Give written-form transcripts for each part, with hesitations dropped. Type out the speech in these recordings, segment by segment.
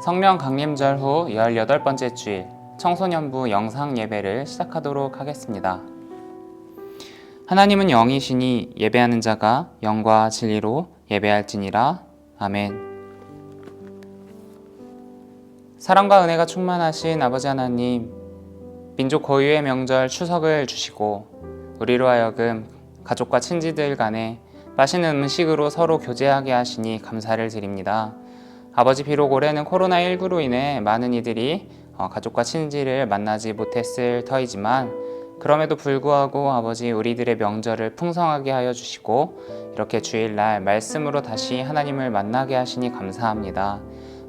성령 강림절 후 18번째 주일 청소년부 영상 예배를 시작하도록 하겠습니다. 하나님은 영이시니 예배하는 자가 영과 진리로 예배할지니라. 아멘. 사랑과 은혜가 충만하신 아버지 하나님, 민족 고유의 명절 추석을 주시고 우리로 하여금 가족과 친지들 간에 맛있는 음식으로 서로 교제하게 하시니 감사를 드립니다. 아버지, 비록 올해는 코로나19로 인해 많은 이들이 가족과 친지를 만나지 못했을 터이지만 그럼에도 불구하고 아버지, 우리들의 명절을 풍성하게 하여 주시고 이렇게 주일날 말씀으로 다시 하나님을 만나게 하시니 감사합니다.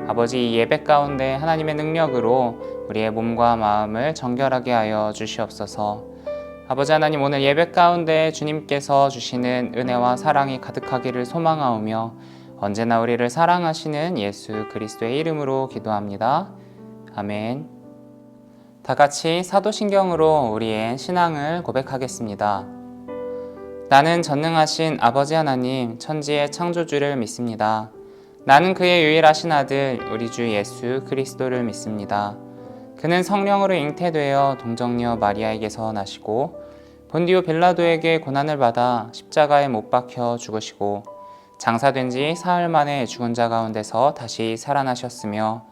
아버지, 이 예배 가운데 하나님의 능력으로 우리의 몸과 마음을 정결하게 하여 주시옵소서. 아버지 하나님, 오늘 예배 가운데 주님께서 주시는 은혜와 사랑이 가득하기를 소망하오며 언제나 우리를 사랑하시는 예수 그리스도의 이름으로 기도합니다. 아멘. 다 같이 사도신경으로 우리의 신앙을 고백하겠습니다. 나는 전능하신 아버지 하나님, 천지의 창조주를 믿습니다. 나는 그의 유일하신 아들 우리 주 예수 그리스도를 믿습니다. 그는 성령으로 잉태되어 동정녀 마리아에게서 나시고 본디오 빌라도에게 고난을 받아 십자가에 못 박혀 죽으시고 장사된 지 사흘 만에 죽은 자 가운데서 다시 살아나셨으며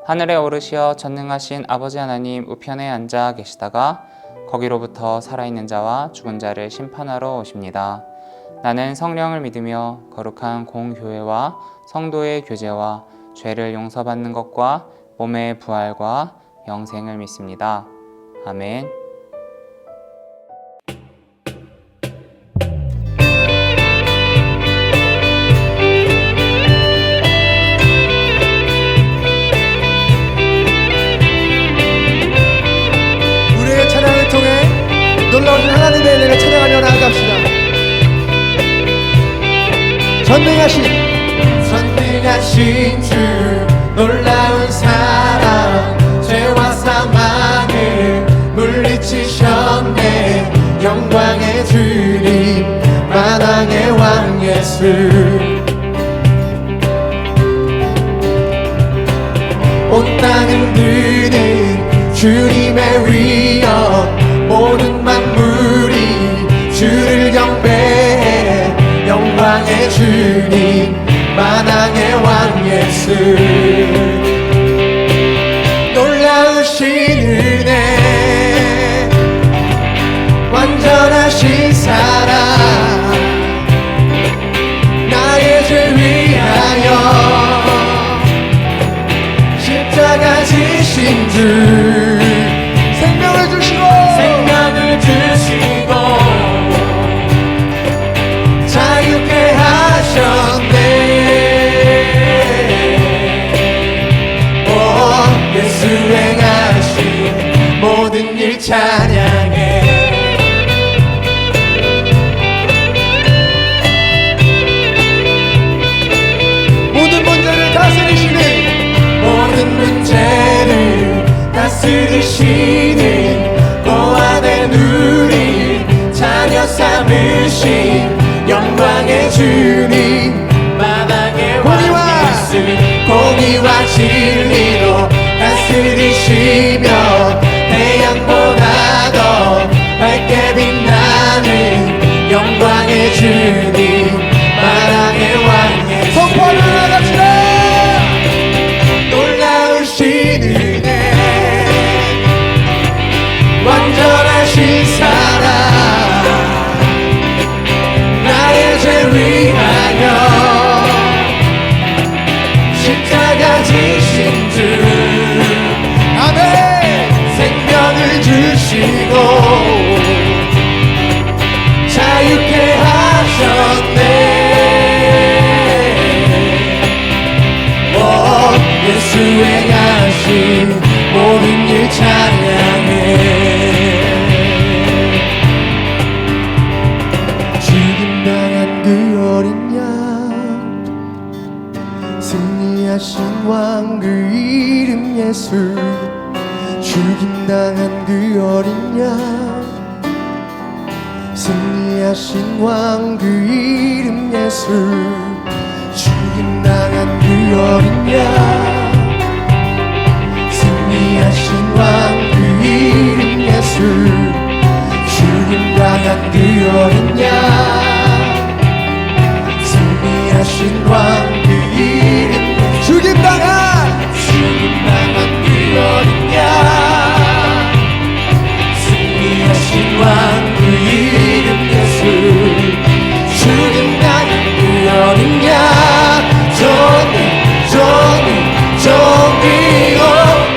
하늘에 오르시어 전능하신 아버지 하나님 우편에 앉아 계시다가 거기로부터 살아있는 자와 죽은 자를 심판하러 오십니다. 나는 성령을 믿으며 거룩한 공교회와 성도의 교제와 죄를 용서받는 것과 몸의 부활과 영생을 믿습니다. 아멘. 우리의 찬양을 통해 놀라우신 하나님의 은혜를 찬양하며 나아갑시다. 전능하신 주, 놀라운 사랑, 죄와 사망을 물리치셨네. 영광의 주님, 만왕의 왕 예수. 온 땅을 드는 주님의 위엄, 모든 만물이 주를 경배해. 영광의 주님, 만왕의 왕 예수. 놀라우신 은혜, 완전하신 사랑, 나의 죄 위하여 십자가 지신 주, 생명을 주시고 자유케 하셨네. 오, 예수 행하신 모든 일 찬양해. 모든 문제를 다스리시는 고아된 우리 자녀 삼으신 영광의 주님, 마당의 왕 예수. 공의와 진리로 다스리시며 태양보다 더 밝게 빛나는 영광의 주님, 마당의 왕 예수. 선포하며 나갑시다. 놀라우신 은혜, 완전하신 사랑, 나의 죄 위하여 십자가 지신 주. 아멘. 생명을 주시고 자유케 하셨네. 오, 예수 행하신 모든 일 찬양해. 죽임당한 그 어린 양, 승리하신 왕 그 이름 예수. 죽임당한 그 어린 양, 승리하신 왕 그 이름 예수. 죽임당한 그 어린 양, 왕 그 이름 예수 죽임 당한 그 어린 양 승리하신 왕 그 이름 죽임 당한 그 어린 양 승리하신 왕 그 이름 예수 죽임 당한 그 어린 양 정의요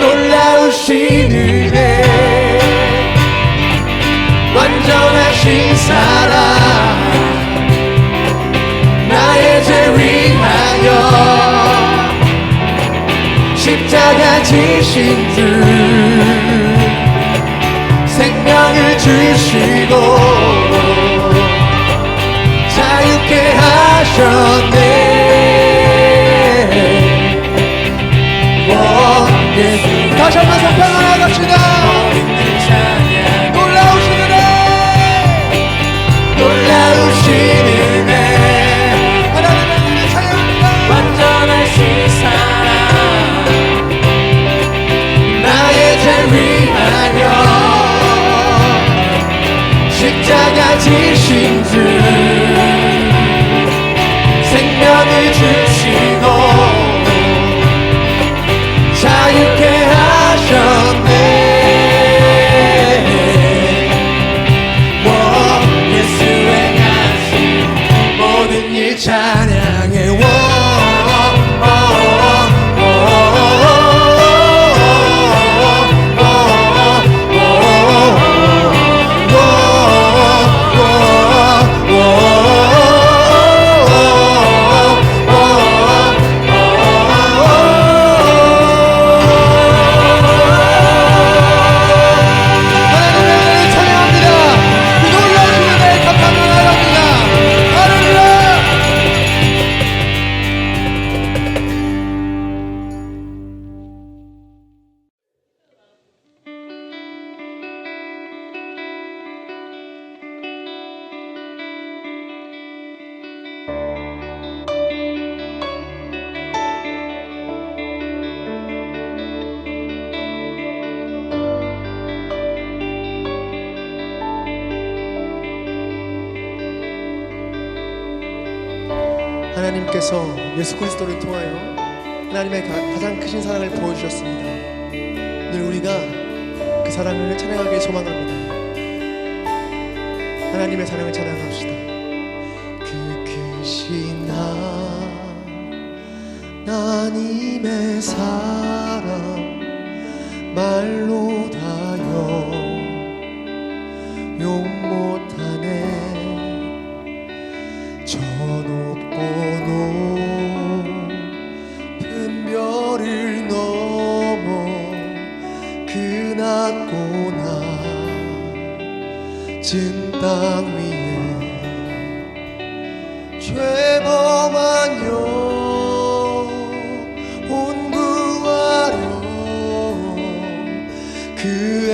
놀라우신 은혜 완전하신 사랑 나의 죄 위하여 십자가 지신 주 생명을 주시고 자유케 하셨네. 다시 한번 성평을 하갑시다. 놀라우신 은혜 놀라우신 은혜 하나님의 은혜 찬양합니다. 완전하신 사랑 나의 죄 위하여 십자가 지신 주 생명을 주시고 자유케 하셨네. 예수 행하신 모든 일 찬양해. 하나님께서 예수 그리스도를 통하여 하나님의 가장 크신 사랑을 보여주셨습니다. 오늘 우리가 그 사랑을 찬양하기에 소망합니다. 하나님의 사랑을 찬양합시다. 그 크신 하나님의 사랑 말로 다여 용 못하네. 저 높고 높은 별을 넘어 그 낮고 낮은 땅 위에 죄범한 영혼 구하려 그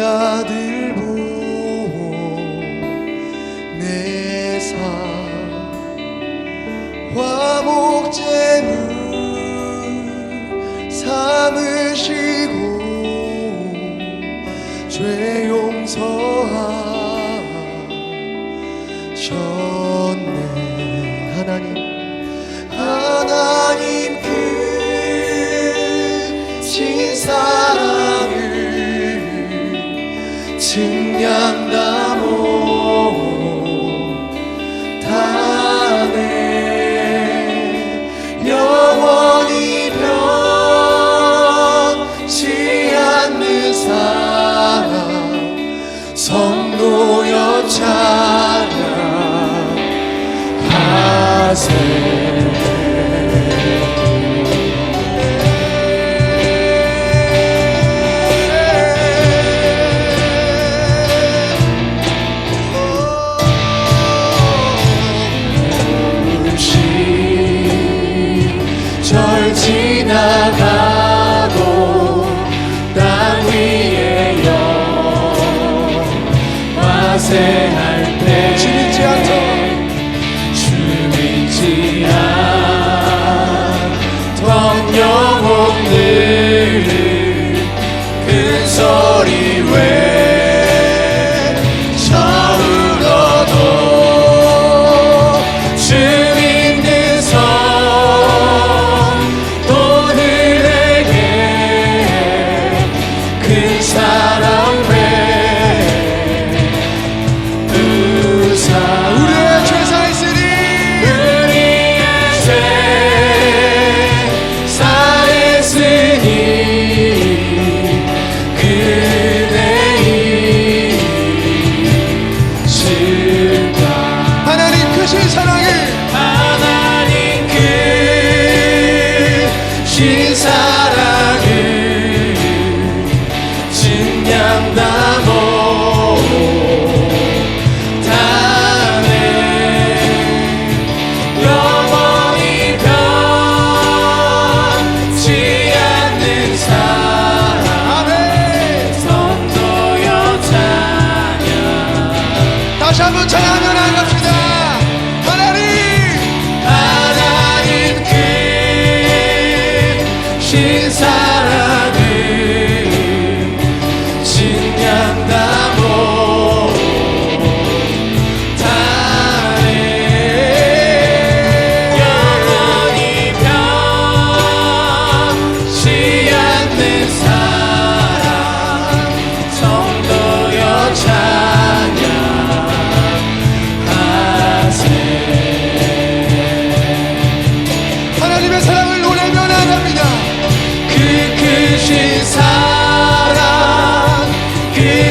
아들 보내사 화목제물 삼으시고 죄 용서하셨네. 하나님 그 신사랑을 증량 다 못하네. 영원히 변치 않는 사랑 성도여 찬양하세. 절 지나가도 땅 위에 영화세할 때 주민지 않던 영혼들 큰 소리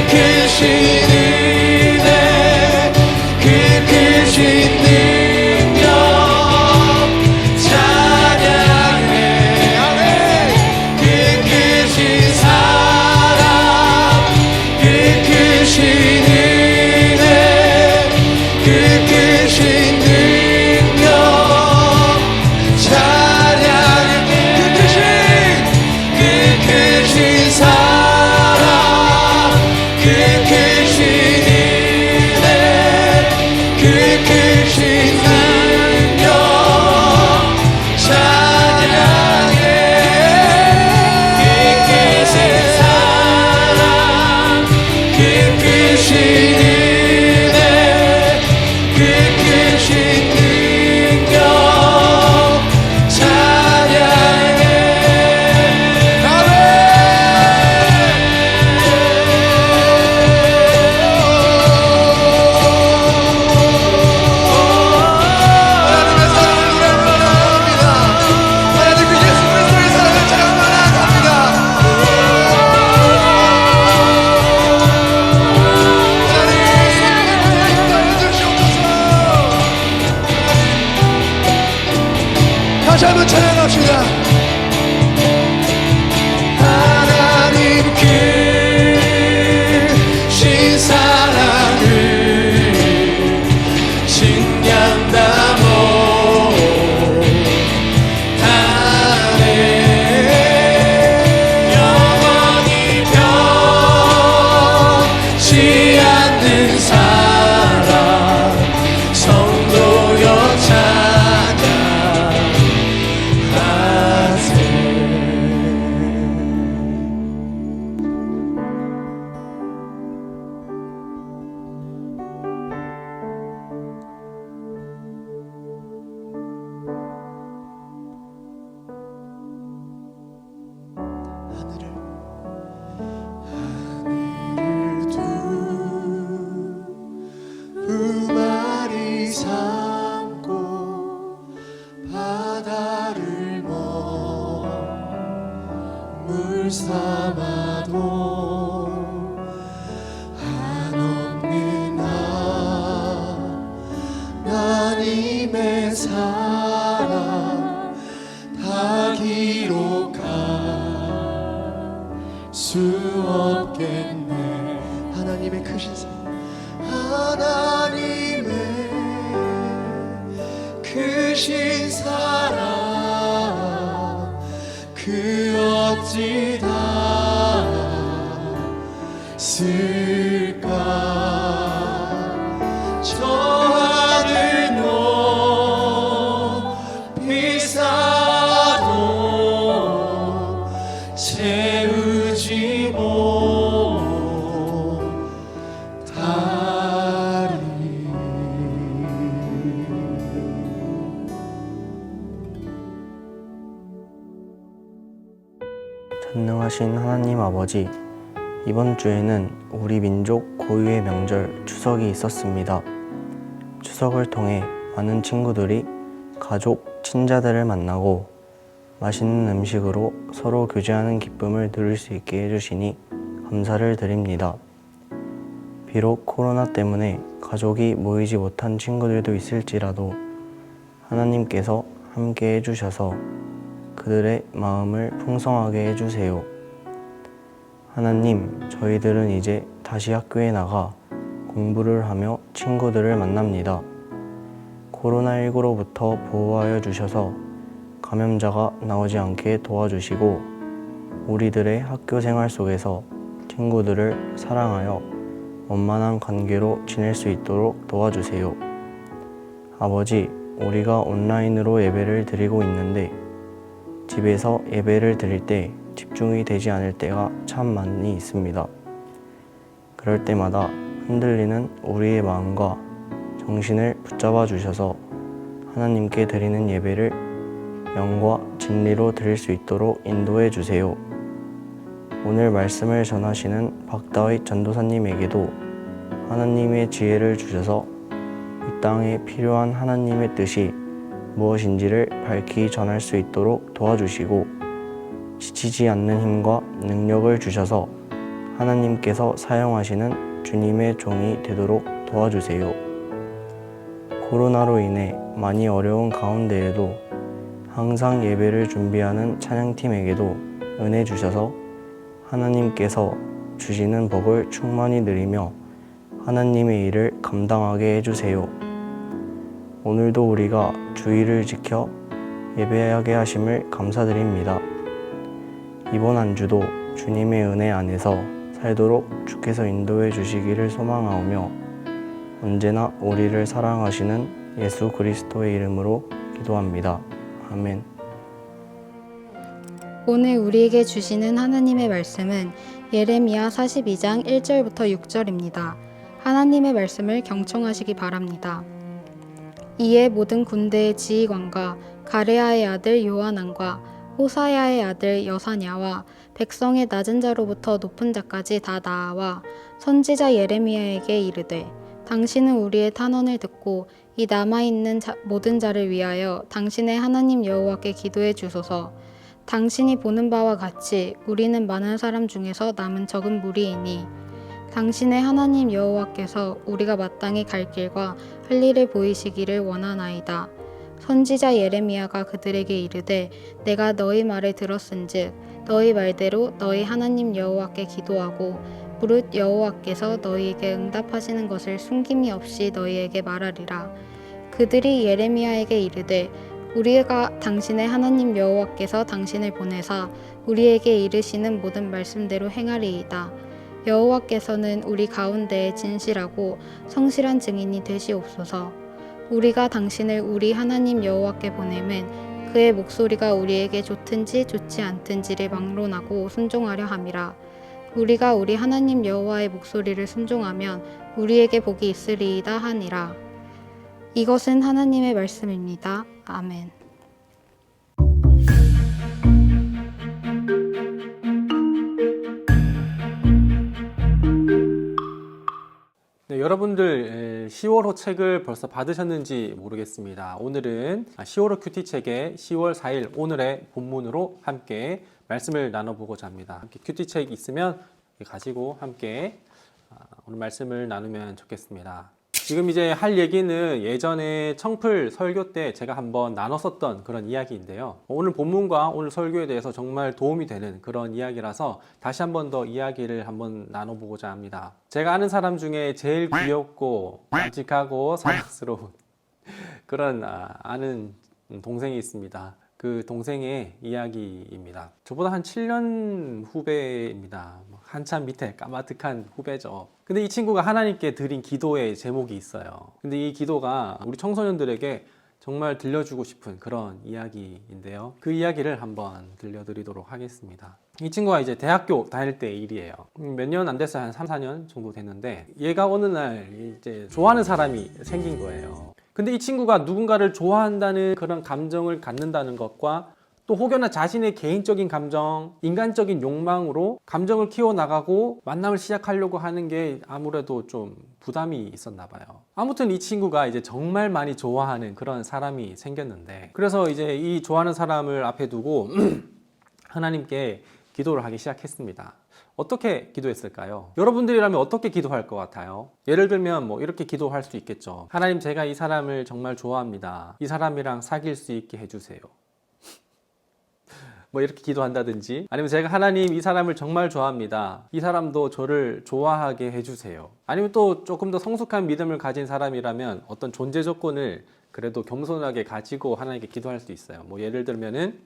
크신 은혜 그 크신 능력 찬양해 아멘 그 크신 사랑 그 크신 은혜 그 크신 능력 찬양해 그 크신 사랑 그 크신 은혜 그 크신 능력 찬양해 그 크신 사랑 그 크신 은혜 그 크신 능력 찬양해 하나님의 사랑을 노래합니다. 하나님 그 예수 그리스도의 사랑을 찬양합니다. 하나님 인도하여 주시옵소서. 다시 한번 찬양합시다. 하나님 크신 사랑을 증량다 못하네 영원히 변치 않는 사랑 성도여 찬양하세. 하늘을 두 마리 삼고 바다를 물 삼아도 한없는 하나님의 사랑 다 기록할 수 없겠네. 하나님의 크신 사랑 하나님의 크신 사랑 그 어찌 닿았을까. 저 하늘 높이 쌓아도 채우지 못하리. 전능하신 하나님 아버지, 이번 주에는 우리 민족 고유의 명절 추석이 있었습니다. 추석을 통해 많은 친구들이 가족, 친자들을 만나고 맛있는 음식으로 서로 교제하는 기쁨을 누릴 수 있게 해주시니 감사를 드립니다. 비록 코로나 때문에 가족이 모이지 못한 친구들도 있을지라도 하나님께서 함께 해주셔서 그들의 마음을 풍성하게 해주세요. 하나님, 저희들은 이제 다시 학교에 나가 공부를 하며 친구들을 만납니다. 코로나19로부터 보호하여 주셔서 감염자가 나오지 않게 도와주시고 우리들의 학교 생활 속에서 친구들을 사랑하여 원만한 관계로 지낼 수 있도록 도와주세요. 아버지, 우리가 온라인으로 예배를 드리고 있는데 집에서 예배를 드릴 때 집중이 되지 않을 때가 참 많이 있습니다. 그럴 때마다 흔들리는 우리의 마음과 정신을 붙잡아 주셔서 하나님께 드리는 예배를 영과 진리로 드릴 수 있도록 인도해 주세요. 오늘 말씀을 전하시는 박다윗 전도사님에게도 하나님의 지혜를 주셔서 이 땅에 필요한 하나님의 뜻이 무엇인지를 밝히 전할 수 있도록 도와주시고 지치지 않는 힘과 능력을 주셔서 하나님께서 사용하시는 주님의 종이 되도록 도와주세요. 코로나로 인해 많이 어려운 가운데에도 항상 예배를 준비하는 찬양팀에게도 은혜 주셔서 하나님께서 주시는 복을 충만히 누리며 하나님의 일을 감당하게 해주세요. 오늘도 우리가 주의를 지켜 예배하게 하심을 감사드립니다. 이번 한 주도 주님의 은혜 안에서 살도록 주께서 인도해 주시기를 소망하오며 언제나 우리를 사랑하시는 예수 그리스도의 이름으로 기도합니다. 아멘. 오늘 우리에게 주시는 하나님의 말씀은 예레미야 42장 1절부터 6절입니다. 하나님의 말씀을 경청하시기 바랍니다. 이에 모든 군대의 지휘관과 가레아의 아들 요하난과 호사야의 아들 여사냐와 백성의 낮은 자로부터 높은 자까지 다 나아와 선지자 예레미야에게 이르되 당신은 우리의 탄원을 듣고 이 남아있는 모든 자를 위하여 당신의 하나님 여호와께 기도해 주소서. 당신이 보는 바와 같이 우리는 많은 사람 중에서 남은 적은 무리이니 당신의 하나님 여호와께서 우리가 마땅히 갈 길과 할 일을 보이시기를 원하나이다. 선지자 예레미야가 그들에게 이르되 내가 너희 말을 들었은즉 너희 말대로 너희 하나님 여호와께 기도하고 무릇 여호와께서 너희에게 응답하시는 것을 숨김이 없이 너희에게 말하리라. 그들이 예레미야에게 이르되 우리가 당신의 하나님 여호와께서 당신을 보내사 우리에게 이르시는 모든 말씀대로 행하리이다. 여호와께서는 우리 가운데에 진실하고 성실한 증인이 되시옵소서. 우리가 당신을 우리 하나님 여호와께 보내면 그의 목소리가 우리에게 좋든지 좋지 않든지를 막론하고 순종하려 함이라. 우리가 우리 하나님 여호와의 목소리를 순종하면 우리에게 복이 있으리이다 하니라. 이것은 하나님의 말씀입니다. 아멘. 네, 여러분들 10월호 책을 벌써 받으셨는지 모르겠습니다. 오늘은 10월호 큐티 책의 10월 4일 오늘의 본문으로 함께 말씀을 나눠보고자 합니다. 함께 큐티 책 있으면 가지고 함께 오늘 말씀을 나누면 좋겠습니다. 지금 이제 할 얘기는 예전에 청풀 설교 때 제가 한번 나눴었던 그런 이야기인데요. 오늘 본문과 오늘 설교에 대해서 정말 도움이 되는 그런 이야기라서 다시 한번 더 이야기를 한번 나눠보고자 합니다. 제가 아는 사람 중에 제일 귀엽고 깜찍하고 사랑스러운 그런 아는 동생이 있습니다. 그 동생의 이야기입니다. 저보다 한 7년 후배입니다. 한참 밑에 까마득한 후배죠. 근데 이 친구가 하나님께 드린 기도의 제목이 있어요. 근데 이 기도가 우리 청소년들에게 정말 들려주고 싶은 그런 이야기인데요. 그 이야기를 한번 들려드리도록 하겠습니다. 이 친구가 이제 대학교 다닐 때 일이에요. 몇 년 안 됐어요. 한 3, 4년 정도 됐는데 얘가 어느 날 이제 좋아하는 사람이 생긴 거예요. 근데 이 친구가 누군가를 좋아한다는 그런 감정을 갖는다는 것과 또 혹여나 자신의 개인적인 감정, 인간적인 욕망으로 감정을 키워나가고 만남을 시작하려고 하는 게 아무래도 좀 부담이 있었나 봐요. 아무튼 이 친구가 이제 정말 많이 좋아하는 그런 사람이 생겼는데 그래서 이제 이 좋아하는 사람을 앞에 두고 하나님께 기도를 하기 시작했습니다. 어떻게 기도했을까요? 여러분들이라면 어떻게 기도할 것 같아요? 예를 들면 뭐 이렇게 기도할 수 있겠죠. 하나님, 제가 이 사람을 정말 좋아합니다. 이 사람이랑 사귈 수 있게 해주세요. 뭐 이렇게 기도한다든지, 아니면 제가 하나님 이 사람을 정말 좋아합니다. 이 사람도 저를 좋아하게 해주세요. 아니면 또 조금 더 성숙한 믿음을 가진 사람이라면 어떤 존재 조건을 그래도 겸손하게 가지고 하나님께 기도할 수 있어요. 뭐 예를 들면은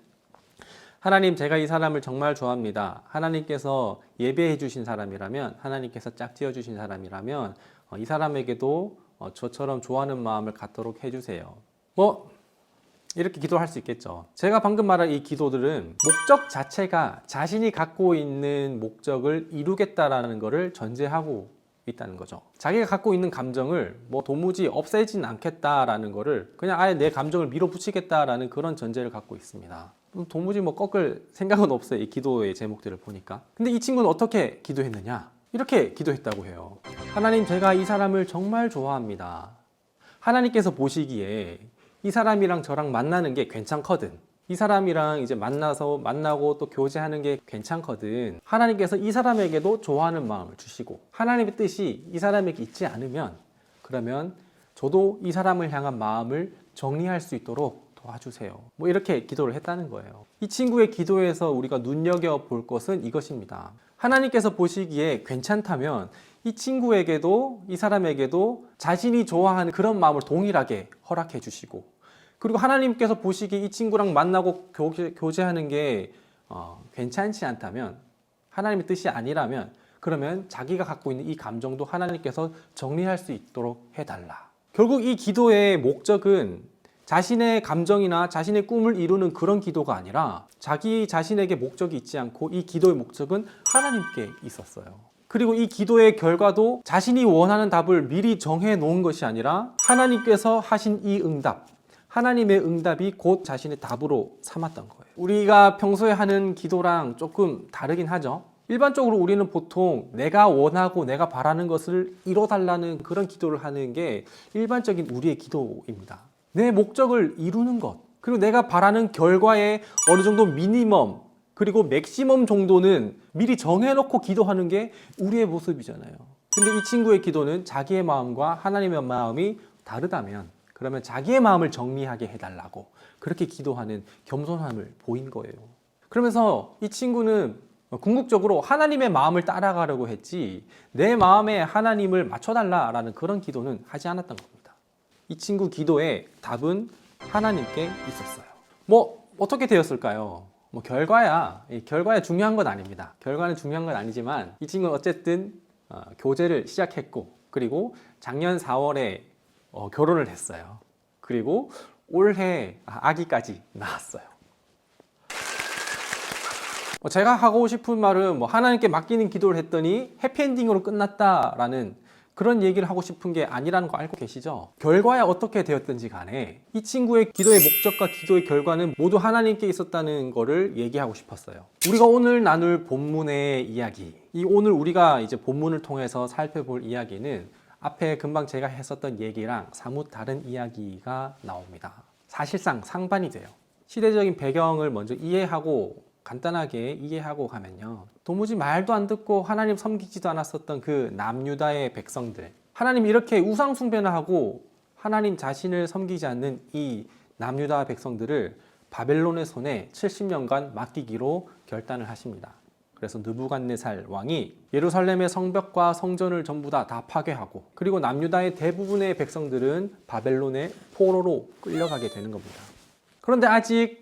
하나님, 제가 이 사람을 정말 좋아합니다. 하나님께서 예배해 주신 사람이라면, 하나님께서 짝지어 주신 사람이라면 이 사람에게도 저처럼 좋아하는 마음을 갖도록 해주세요. 뭐 이렇게 기도할 수 있겠죠. 제가 방금 말한 이 기도들은 목적 자체가 자신이 갖고 있는 목적을 이루겠다라는 것을 전제하고 있다는 거죠. 자기가 갖고 있는 감정을 뭐 도무지 없애진 않겠다라는 거를 그냥 아예 내 감정을 밀어붙이겠다라는 그런 전제를 갖고 있습니다. 도무지 뭐 꺾을 생각은 없어요. 이 기도의 제목들을 보니까. 근데 이 친구는 어떻게 기도했느냐? 이렇게 기도했다고 해요. 하나님, 제가 이 사람을 정말 좋아합니다. 하나님께서 보시기에 이 사람이랑 저랑 만나는 게 괜찮거든. 이 사람이랑 이제 만나고 또 교제하는 게 괜찮거든. 하나님께서 이 사람에게도 좋아하는 마음을 주시고 하나님의 뜻이 이 사람에게 있지 않으면 그러면 저도 이 사람을 향한 마음을 정리할 수 있도록 도와주세요. 뭐 이렇게 기도를 했다는 거예요. 이 친구의 기도에서 우리가 눈여겨볼 것은 이것입니다. 하나님께서 보시기에 괜찮다면 이 친구에게도 이 사람에게도 자신이 좋아하는 그런 마음을 동일하게 허락해 주시고 그리고 하나님께서 보시기에 이 친구랑 만나고 교제하는 게 괜찮지 않다면 하나님의 뜻이 아니라면 그러면 자기가 갖고 있는 이 감정도 하나님께서 정리할 수 있도록 해달라. 결국 이 기도의 목적은 자신의 감정이나 자신의 꿈을 이루는 그런 기도가 아니라 자기 자신에게 목적이 있지 않고 이 기도의 목적은 하나님께 있었어요. 그리고 이 기도의 결과도 자신이 원하는 답을 미리 정해 놓은 것이 아니라 하나님께서 하신 이 응답, 하나님의 응답이 곧 자신의 답으로 삼았던 거예요. 우리가 평소에 하는 기도랑 조금 다르긴 하죠. 일반적으로 우리는 보통 내가 원하고 내가 바라는 것을 이뤄달라는 그런 기도를 하는 게 일반적인 우리의 기도입니다. 내 목적을 이루는 것, 그리고 내가 바라는 결과의 어느 정도 미니멈, 그리고 맥시멈 정도는 미리 정해놓고 기도하는 게 우리의 모습이잖아요. 근데 이 친구의 기도는 자기의 마음과 하나님의 마음이 다르다면 그러면 자기의 마음을 정리하게 해달라고 그렇게 기도하는 겸손함을 보인 거예요. 그러면서 이 친구는 궁극적으로 하나님의 마음을 따라가려고 했지 내 마음에 하나님을 맞춰달라라는 그런 기도는 하지 않았던 겁니다. 이 친구 기도의 답은 하나님께 있었어요. 뭐 어떻게 되었을까요? 뭐 결과야 중요한 건 아닙니다. 결과는 중요한 건 아니지만 이 친구는 어쨌든 교제를 시작했고 그리고 작년 4월에 결혼을 했어요. 그리고 올해 아기까지 낳았어요. 제가 하고 싶은 말은 하나님께 맡기는 기도를 했더니 해피엔딩으로 끝났다라는 그런 얘기를 하고 싶은 게 아니라는 거 알고 계시죠? 결과야 어떻게 되었든지 간에 이 친구의 기도의 목적과 기도의 결과는 모두 하나님께 있었다는 거를 얘기하고 싶었어요. 우리가 오늘 나눌 본문의 이야기, 이 오늘 우리가 이제 본문을 통해서 살펴볼 이야기는 앞에 금방 제가 했었던 얘기랑 사뭇 다른 이야기가 나옵니다. 사실상 상반이 돼요. 시대적인 배경을 먼저 간단하게 이해하고 가면요. 도무지 말도 안 듣고 하나님 섬기지도 않았었던 그 남유다의 백성들. 하나님 이렇게 우상 숭배나 하고 하나님 자신을 섬기지 않는 이 남유다 백성들을 바벨론의 손에 70년간 맡기기로 결단을 하십니다. 그래서 느부갓네살 왕이 예루살렘의 성벽과 성전을 전부 다 파괴하고 그리고 남유다의 대부분의 백성들은 바벨론의 포로로 끌려가게 되는 겁니다. 그런데 아직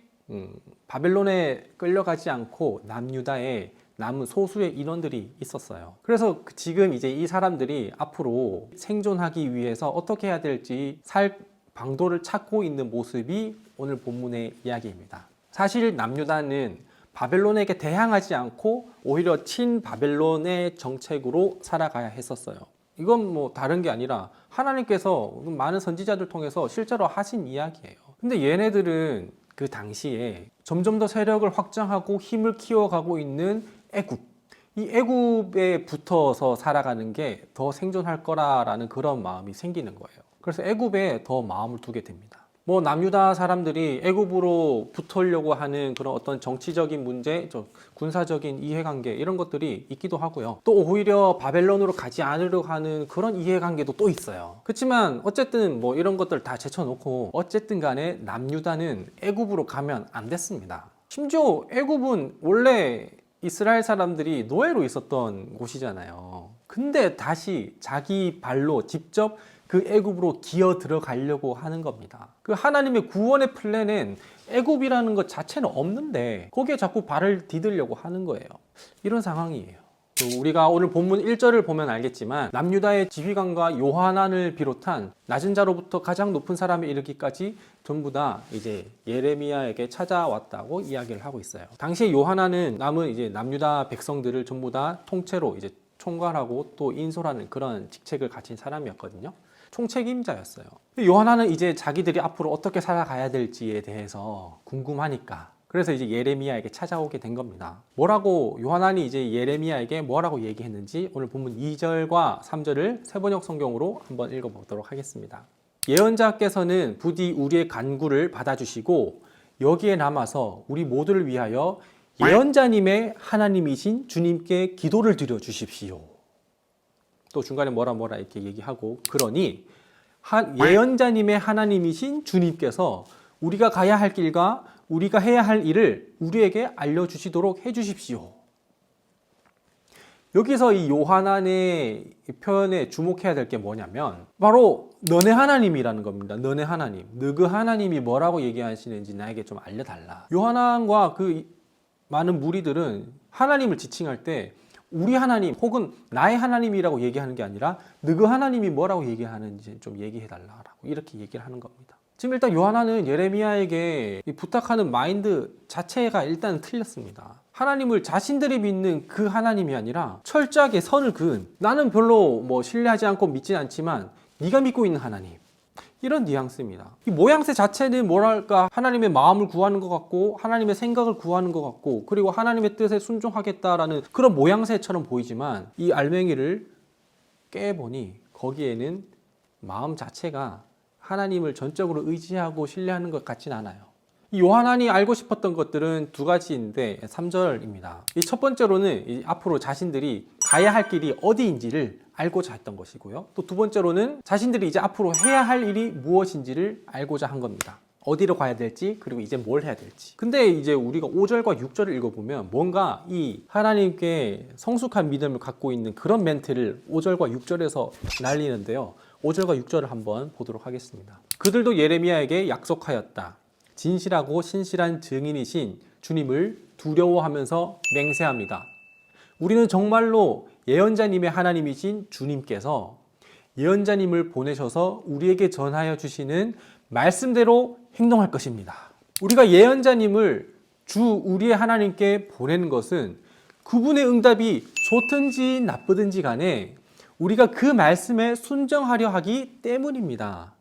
바벨론에 끌려가지 않고 남유다에 남은 소수의 인원들이 있었어요. 그래서 지금 이제 이 사람들이 앞으로 생존하기 위해서 어떻게 해야 될지 살 방도를 찾고 있는 모습이 오늘 본문의 이야기입니다. 사실 남유다는 바벨론에게 대항하지 않고 오히려 친바벨론의 정책으로 살아가야 했었어요. 이건 다른 게 아니라 하나님께서 많은 선지자들 통해서 실제로 하신 이야기예요. 근데 얘네들은 그 당시에 점점 더 세력을 확장하고 힘을 키워가고 있는 애굽, 이 애굽에 붙어서 살아가는 게 더 생존할 거라라는 그런 마음이 생기는 거예요. 그래서 애굽에 더 마음을 두게 됩니다. 남유다 사람들이 애굽으로 붙으려고 하는 그런 어떤 정치적인 문제, 군사적인 이해관계 이런 것들이 있기도 하고요. 또 오히려 바벨론으로 가지 않으려고 하는 그런 이해관계도 또 있어요. 그렇지만 어쨌든 이런 것들 다 제쳐놓고 어쨌든 간에 남유다는 애굽으로 가면 안 됐습니다. 심지어 애굽은 원래 이스라엘 사람들이 노예로 있었던 곳이잖아요. 근데 다시 자기 발로 직접 그 애굽으로 기어 들어가려고 하는 겁니다. 그 하나님의 구원의 플랜은 애굽이라는 것 자체는 없는데 거기에 자꾸 발을 디디려고 하는 거예요. 이런 상황이에요. 우리가 오늘 본문 1절을 보면 알겠지만 남유다의 지휘관과 요하난을 비롯한 낮은 자로부터 가장 높은 사람에 이르기까지 전부 다 이제 예레미야에게 찾아왔다고 이야기를 하고 있어요. 당시에 요하난은 남은 이제 남유다 백성들을 전부 다 통째로 이제 총괄하고 또 인솔하는 그런 직책을 가진 사람이었거든요. 총책임자였어요. 요하나는 이제 자기들이 앞으로 어떻게 살아가야 될지에 대해서 궁금하니까 그래서 이제 예레미야에게 찾아오게 된 겁니다. 요하난이 이제 예레미야에게 뭐라고 얘기했는지 오늘 본문 2절과 3절을 세번역 성경으로 한번 읽어보도록 하겠습니다. 예언자께서는 부디 우리의 간구를 받아주시고 여기에 남아서 우리 모두를 위하여 예언자님의 하나님이신 주님께 기도를 드려 주십시오. 또 중간에 뭐라 이렇게 얘기하고, 그러니 예언자님의 하나님이신 주님께서 우리가 가야 할 길과 우리가 해야 할 일을 우리에게 알려주시도록 해주십시오. 여기서 이 요한안의 표현에 주목해야 될 게 뭐냐면 바로 너네 하나님이라는 겁니다. 너네 하나님. 너그 하나님이 뭐라고 얘기하시는지 나에게 좀 알려달라. 요한안과 그 많은 무리들은 하나님을 지칭할 때 우리 하나님 혹은 나의 하나님이라고 얘기하는 게 아니라 너그 하나님이 뭐라고 얘기하는지 좀 얘기해달라고 이렇게 얘기를 하는 겁니다. 지금 일단 요한안은 예레미야에게 부탁하는 마인드 자체가 일단 틀렸습니다. 하나님을 자신들이 믿는 그 하나님이 아니라 철저하게 선을 그은, 나는 별로 신뢰하지 않고 믿진 않지만 네가 믿고 있는 하나님, 이런 뉘앙스입니다. 이 모양새 자체는 뭐랄까 하나님의 마음을 구하는 것 같고 하나님의 생각을 구하는 것 같고 그리고 하나님의 뜻에 순종하겠다라는 그런 모양새처럼 보이지만 이 알맹이를 깨보니 거기에는 마음 자체가 하나님을 전적으로 의지하고 신뢰하는 것 같진 않아요. 이 요한안이 알고 싶었던 것들은 두 가지인데 3절입니다. 이 첫 번째로는 앞으로 자신들이 가야 할 길이 어디인지를 알고자 했던 것이고요. 또 두 번째로는 자신들이 이제 앞으로 해야 할 일이 무엇인지를 알고자 한 겁니다. 어디로 가야 될지 그리고 이제 뭘 해야 될지. 근데 이제 우리가 5절과 6절을 읽어보면 뭔가 이 하나님께 성숙한 믿음을 갖고 있는 그런 멘트를 5절과 6절에서 날리는데요. 5절과 6절을 한번 보도록 하겠습니다. 그들도 예레미야에게 약속하였다. 진실하고 신실한 증인이신 주님을 두려워하면서 맹세합니다. 우리는 정말로 예언자님의 하나님이신 주님께서 예언자님을 보내셔서 우리에게 전하여 주시는 말씀대로 행동할 것입니다. 우리가 예언자님을 주 우리의 하나님께 보내는 것은 그분의 응답이 좋든지 나쁘든지 간에 우리가 그 말씀에 순종하려 하기 때문입니다.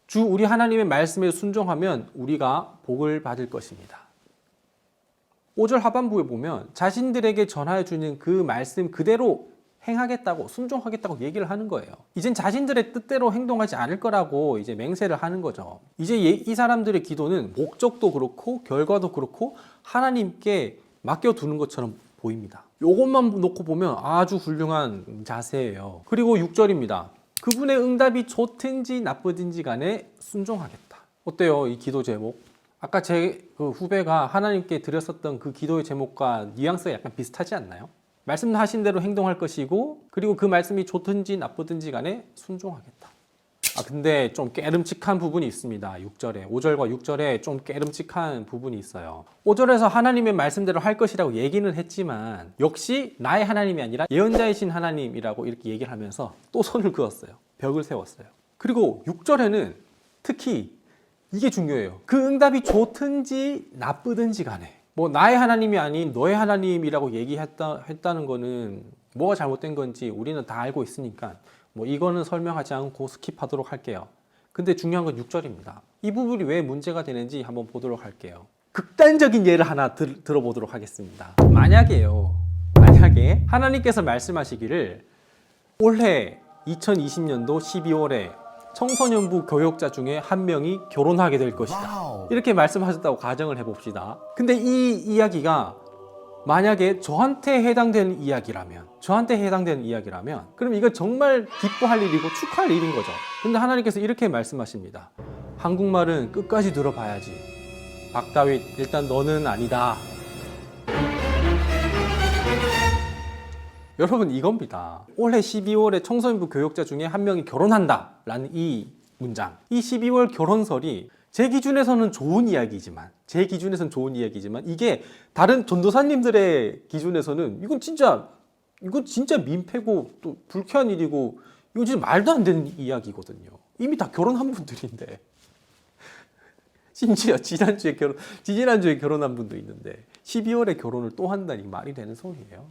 주 우리 하나님의 말씀에 순종하면 우리가 복을 받을 것입니다. 5절 하반부에 보면 자신들에게 전하여 주는 그 말씀 그대로 행하겠다고, 순종하겠다고 얘기를 하는 거예요. 이젠 자신들의 뜻대로 행동하지 않을 거라고 이제 맹세를 하는 거죠. 이제 이 사람들의 기도는 목적도 그렇고 결과도 그렇고 하나님께 맡겨두는 것처럼 보입니다. 이것만 놓고 보면 아주 훌륭한 자세예요. 그리고 6절입니다. 그분의 응답이 좋든지 나쁘든지 간에 순종하겠다. 어때요? 이 기도 제목? 아까 제 그 후배가 하나님께 드렸었던 그 기도의 제목과 뉘앙스가 약간 비슷하지 않나요? 말씀하신 대로 행동할 것이고 그리고 그 말씀이 좋든지 나쁘든지 간에 순종하겠다. 근데 좀 깨름칙한 부분이 있습니다. 6절에 5절과 6절에 좀 깨름칙한 부분이 있어요. 5절에서 하나님의 말씀대로 할 것이라고 얘기는 했지만 역시 나의 하나님이 아니라 예언자이신 하나님이라고 이렇게 얘기를 하면서 또 선을 그었어요. 벽을 세웠어요. 그리고 6절에는 특히 이게 중요해요. 그 응답이 좋든지 나쁘든지 간에 나의 하나님이 아닌 너의 하나님이라고 얘기했다는 거는 뭐가 잘못된 건지 우리는 다 알고 있으니까 이거는 설명하지 않고 스킵하도록 할게요. 근데 중요한 건 6절입니다. 이 부분이 왜 문제가 되는지 한번 보도록 할게요. 극단적인 예를 하나 들어보도록 하겠습니다. 만약에 하나님께서 말씀하시기를 올해 2020년도 12월에 청소년부 교역자 중에 한 명이 결혼하게 될 것이다. 이렇게 말씀하셨다고 가정을 해봅시다. 근데 이 이야기가 만약에 저한테 해당되는 이야기라면 그럼 이거 정말 기뻐할 일이고 축하할 일인 거죠. 근데 하나님께서 이렇게 말씀하십니다. 한국말은 끝까지 들어봐야지. 박다윗, 일단 너는 아니다. 여러분, 이겁니다. 올해 12월에 청소년부 교역자 중에 한 명이 결혼한다 라는 이 문장, 이 12월 결혼설이 제 기준에서는 좋은 이야기지만 이게 다른 전도사님들의 기준에서는 이건 진짜 민폐고 또 불쾌한 일이고 이건 진짜 말도 안 되는 이야기거든요. 이미 다 결혼한 분들인데 심지어 지지난주에 결혼한 분도 있는데 12월에 결혼을 또 한다니 말이 되는 소리예요.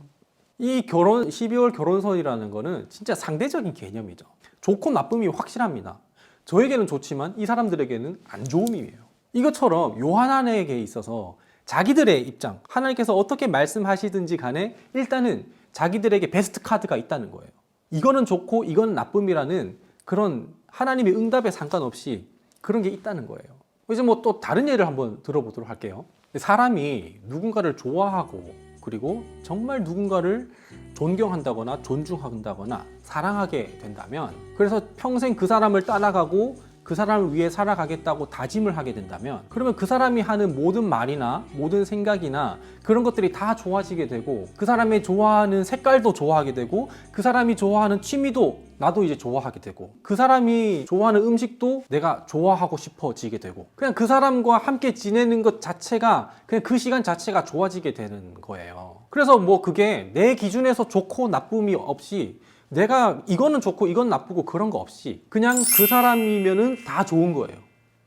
이 12월 결혼설이라는 거는 진짜 상대적인 개념이죠. 좋고 나쁨이 확실합니다. 저에게는 좋지만 이 사람들에게는 안 좋은 의미예요. 이것처럼 요한안에게 있어서 자기들의 입장, 하나님께서 어떻게 말씀하시든지 간에 일단은 자기들에게 베스트 카드가 있다는 거예요. 이거는 좋고 이거는 나쁨이라는 그런 하나님의 응답에 상관없이 그런 게 있다는 거예요. 이제 뭐 또 다른 예를 한번 들어보도록 할게요. 사람이 누군가를 좋아하고 그리고 정말 누군가를 존경한다거나 존중한다거나 사랑하게 된다면, 그래서 평생 그 사람을 따라가고 그 사람을 위해 살아가겠다고 다짐을 하게 된다면, 그러면 그 사람이 하는 모든 말이나 모든 생각이나 그런 것들이 다 좋아지게 되고, 그 사람이 좋아하는 색깔도 좋아하게 되고, 그 사람이 좋아하는 취미도 나도 이제 좋아하게 되고, 그 사람이 좋아하는 음식도 내가 좋아하고 싶어지게 되고, 그냥 그 사람과 함께 지내는 것 자체가, 그냥 그 시간 자체가 좋아지게 되는 거예요. 그래서 뭐 그게 내 기준에서 좋고 나쁨이 없이, 내가 이거는 좋고 이건 나쁘고 그런 거 없이 그냥 그 사람이면은 다 좋은 거예요.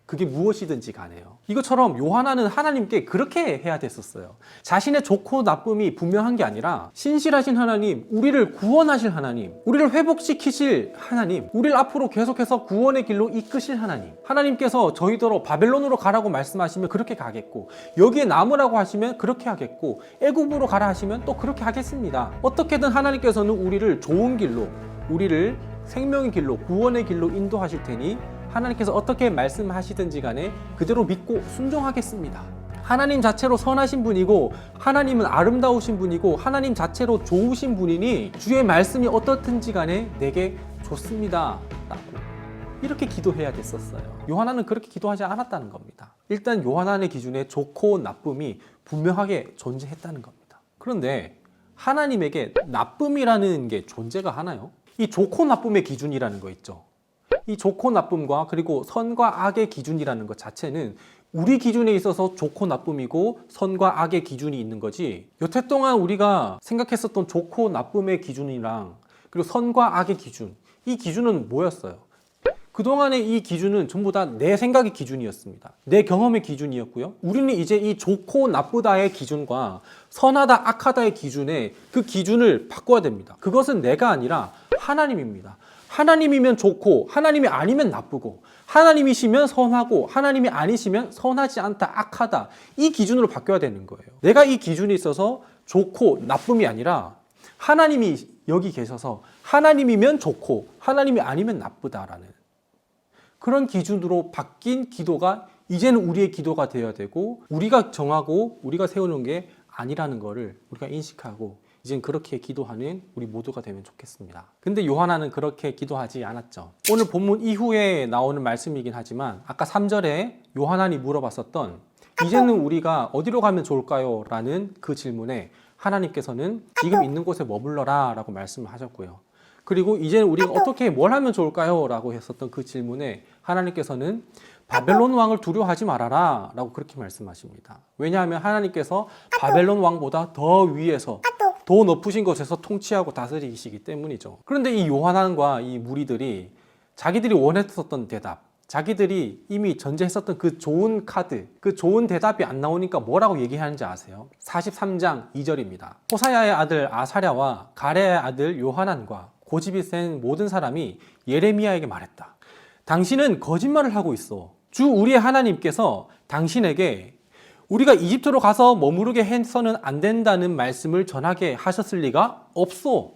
그게 무엇이든지 간에요. 이것처럼 요하나는 하나님께 그렇게 해야 됐었어요. 자신의 좋고 나쁨이 분명한 게 아니라 신실하신 하나님, 우리를 구원하실 하나님, 우리를 회복시키실 하나님, 우리를 앞으로 계속해서 구원의 길로 이끄실 하나님, 하나님께서 저희더러 바벨론으로 가라고 말씀하시면 그렇게 가겠고, 여기에 남으라고 하시면 그렇게 하겠고, 애굽으로 가라 하시면 또 그렇게 하겠습니다. 어떻게든 하나님께서는 우리를 좋은 길로, 우리를 생명의 길로, 구원의 길로 인도하실 테니 하나님께서 어떻게 말씀하시든지 간에 그대로 믿고 순종하겠습니다. 하나님 자체로 선하신 분이고, 하나님은 아름다우신 분이고, 하나님 자체로 좋으신 분이니 주의 말씀이 어떻든지 간에 내게 좋습니다 라고 이렇게 기도해야 됐었어요. 요하나는 그렇게 기도하지 않았다는 겁니다. 일단 요하나의 기준에 좋고 나쁨이 분명하게 존재했다는 겁니다. 그런데 하나님에게 나쁨이라는 게 존재가 하나요? 이 좋고 나쁨의 기준이라는 거 있죠. 이 좋고 나쁨과 그리고 선과 악의 기준이라는 것 자체는 우리 기준에 있어서 좋고 나쁨이고 선과 악의 기준이 있는 거지, 여태 동안 우리가 생각했었던 좋고 나쁨의 기준이랑 그리고 선과 악의 기준, 이 기준은 뭐였어요? 그동안의 이 기준은 전부 다 내 생각의 기준이었습니다. 내 경험의 기준이었고요. 우리는 이제 이 좋고 나쁘다의 기준과 선하다 악하다의 기준에 그 기준을 바꿔야 됩니다. 그것은 내가 아니라 하나님입니다. 하나님이면 좋고 하나님이 아니면 나쁘고, 하나님이시면 선하고 하나님이 아니시면 선하지 않다, 악하다, 이 기준으로 바뀌어야 되는 거예요. 내가 이 기준이 있어서 좋고 나쁨이 아니라 하나님이 여기 계셔서 하나님이면 좋고 하나님이 아니면 나쁘다라는 그런 기준으로 바뀐 기도가 이제는 우리의 기도가 되어야 되고, 우리가 정하고 우리가 세우는 게 아니라는 거를 우리가 인식하고 이젠 그렇게 기도하는 우리 모두가 되면 좋겠습니다. 근데 요하나는 그렇게 기도하지 않았죠. 오늘 본문 이후에 나오는 말씀이긴 하지만 아까 3절에 요하나니 물어봤었던 이제는 우리가 어디로 가면 좋을까요? 라는 그 질문에 하나님께서는 지금 있는 곳에 머물러라 라고 말씀을 하셨고요. 그리고 이제는 우리가 어떻게 뭘 하면 좋을까요? 라고 했었던 그 질문에 하나님께서는 바벨론 왕을 두려워하지 말아라 라고 그렇게 말씀하십니다. 왜냐하면 하나님께서 바벨론 왕보다 더 위에서 더 높으신 곳에서 통치하고 다스리시기 때문이죠. 그런데 이 요하나과 이 무리들이 자기들이 원했었던 대답, 자기들이 이미 전제했었던 그 좋은 카드, 그 좋은 대답이 안 나오니까 뭐라고 얘기하는지 아세요? 43장 2절입니다. 호사야의 아들 아사랴와 가레야의 아들 요하난과 고집이 센 모든 사람이 예레미야에게 말했다. 당신은 거짓말을 하고 있어. 주 우리의 하나님께서 당신에게 우리가 이집트로 가서 머무르게 해서는 안 된다는 말씀을 전하게 하셨을 리가 없어.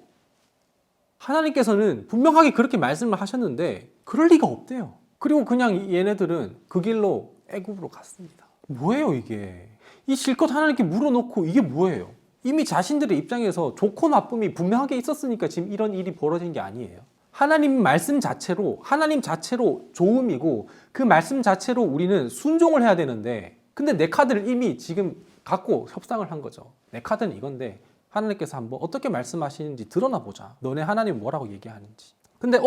하나님께서는 분명하게 그렇게 말씀을 하셨는데 그럴 리가 없대요. 그리고 그냥 얘네들은 그 길로 애굽으로 갔습니다. 뭐예요 이게? 이 실컷 하나님께 물어놓고 이게 뭐예요? 이미 자신들의 입장에서 좋고 나쁨이 분명하게 있었으니까 지금 이런 일이 벌어진 게 아니에요. 하나님 말씀 자체로, 하나님 자체로 좋음이고 그 말씀 자체로 우리는 순종을 해야 되는데, 근데 내 카드를 이미 지금 갖고 협상을 한 거죠. 내 카드는 이건데 하나님께서 한번 어떻게 말씀하시는지 드러나 보자. 너네 하나님 뭐라고 얘기하는지. 근데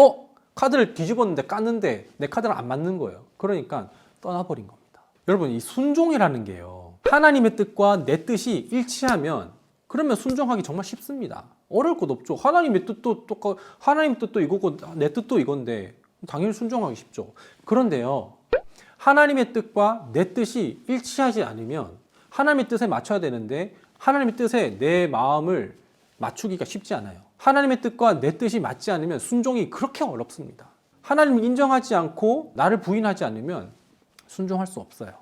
카드를 뒤집었는데 깠는데 내 카드랑 안 맞는 거예요. 그러니까 떠나버린 겁니다. 여러분, 이 순종이라는 게요, 하나님의 뜻과 내 뜻이 일치하면 그러면 순종하기 정말 쉽습니다. 어려울 것 없죠. 하나님의 뜻도 하나님 뜻도 이거고 내 뜻도 이건데 당연히 순종하기 쉽죠. 그런데요, 하나님의 뜻과 내 뜻이 일치하지 않으면 하나님의 뜻에 맞춰야 되는데 하나님의 뜻에 내 마음을 맞추기가 쉽지 않아요. 하나님의 뜻과 내 뜻이 맞지 않으면 순종이 그렇게 어렵습니다. 하나님을 인정하지 않고 나를 부인하지 않으면 순종할 수 없어요.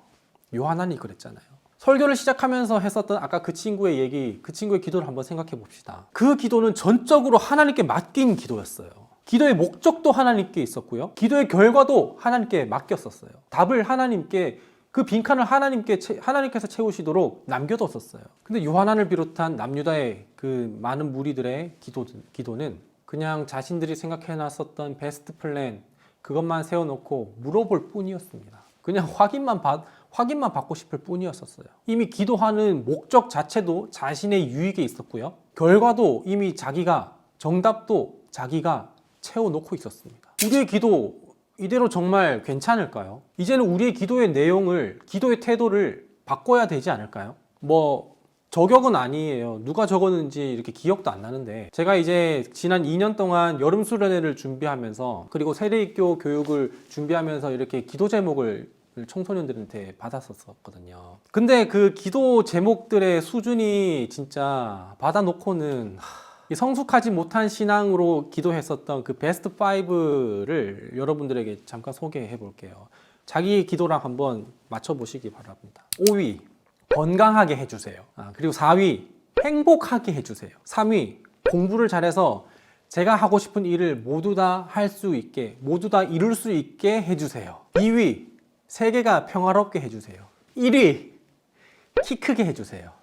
요하나니 그랬잖아요. 설교를 시작하면서 했었던 아까 그 친구의 얘기, 그 친구의 기도를 한번 생각해 봅시다. 그 기도는 전적으로 하나님께 맡긴 기도였어요. 기도의 목적도 하나님께 있었고요. 기도의 결과도 하나님께 맡겼었어요. 답을 하나님께, 그 빈칸을 하나님께서 채우시도록 남겨뒀었어요. 근데 요한을 비롯한 남유다의 그 많은 무리들의 기도는 그냥 자신들이 생각해놨었던 베스트 플랜 그것만 세워놓고 물어볼 뿐이었습니다. 그냥 확인만 받고 싶을 뿐이었었어요. 이미 기도하는 목적 자체도 자신의 유익에 있었고요. 결과도 이미 정답도 자기가 채워놓고 있었습니다. 우리의 기도 이대로 정말 괜찮을까요? 이제는 우리의 기도의 내용을, 기도의 태도를 바꿔야 되지 않을까요? 저격은 아니에요. 누가 적었는지 이렇게 기억도 안 나는데, 제가 이제 지난 2년 동안 여름 수련회를 준비하면서, 그리고 세례입교 교육을 준비하면서 이렇게 기도 제목을 청소년들한테 받았었거든요. 근데 그 기도 제목들의 수준이 진짜 받아놓고는 이 성숙하지 못한 신앙으로 기도했었던 그 베스트 5를 여러분들에게 잠깐 소개해 볼게요. 자기 기도랑 한번 맞춰보시기 바랍니다. 5위, 건강하게 해주세요. 그리고 4위, 행복하게 해주세요. 3위, 공부를 잘해서 제가 하고 싶은 일을 모두 다 할 수 있게, 모두 다 이룰 수 있게 해주세요. 2위, 세계가 평화롭게 해주세요. 1위, 키 크게 해주세요.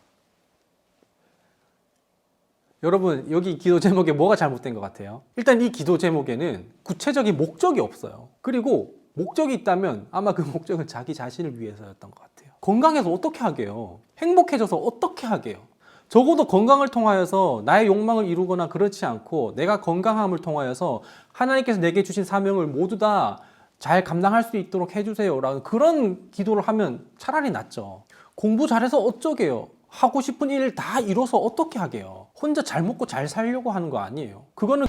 여러분, 여기 기도 제목에 뭐가 잘못된 것 같아요? 일단 이 기도 제목에는 구체적인 목적이 없어요. 그리고 목적이 있다면 아마 그 목적은 자기 자신을 위해서였던 것 같아요. 건강해서 어떻게 하게요? 행복해져서 어떻게 하게요? 적어도 건강을 통하여서 나의 욕망을 이루거나 그렇지 않고 내가 건강함을 통하여서 하나님께서 내게 주신 사명을 모두 다 잘 감당할 수 있도록 해주세요 라는 그런 기도를 하면 차라리 낫죠. 공부 잘해서 어쩌게요? 하고 싶은 일 다 이뤄서 어떻게 하게요? 혼자 잘 먹고 잘 살려고 하는 거 아니에요. 그거는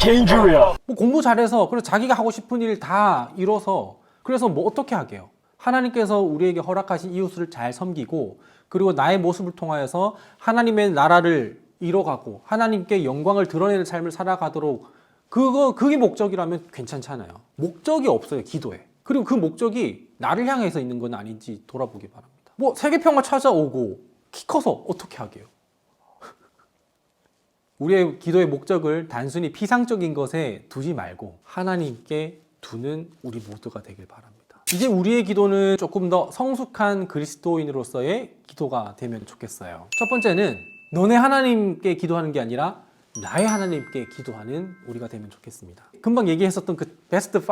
공부 잘해서 그래서 자기가 하고 싶은 일 다 이뤄서 그래서 어떻게 하게요? 하나님께서 우리에게 허락하신 이웃을 잘 섬기고, 그리고 나의 모습을 통하여서 하나님의 나라를 이뤄가고 하나님께 영광을 드러내는 삶을 살아가도록, 그게 목적이라면 괜찮잖아요. 목적이 없어요, 기도에. 그리고 그 목적이 나를 향해서 있는 건 아닌지 돌아보기 바랍니다. 세계평화 찾아오고 키 커서 어떻게 하게요? 우리의 기도의 목적을 단순히 피상적인 것에 두지 말고 하나님께 두는 우리 모두가 되길 바랍니다. 이제 우리의 기도는 조금 더 성숙한 그리스도인으로서의 기도가 되면 좋겠어요. 첫 번째는 너네 하나님께 기도하는 게 아니라 나의 하나님께 기도하는 우리가 되면 좋겠습니다. 금방 얘기했었던 그 베스트 5,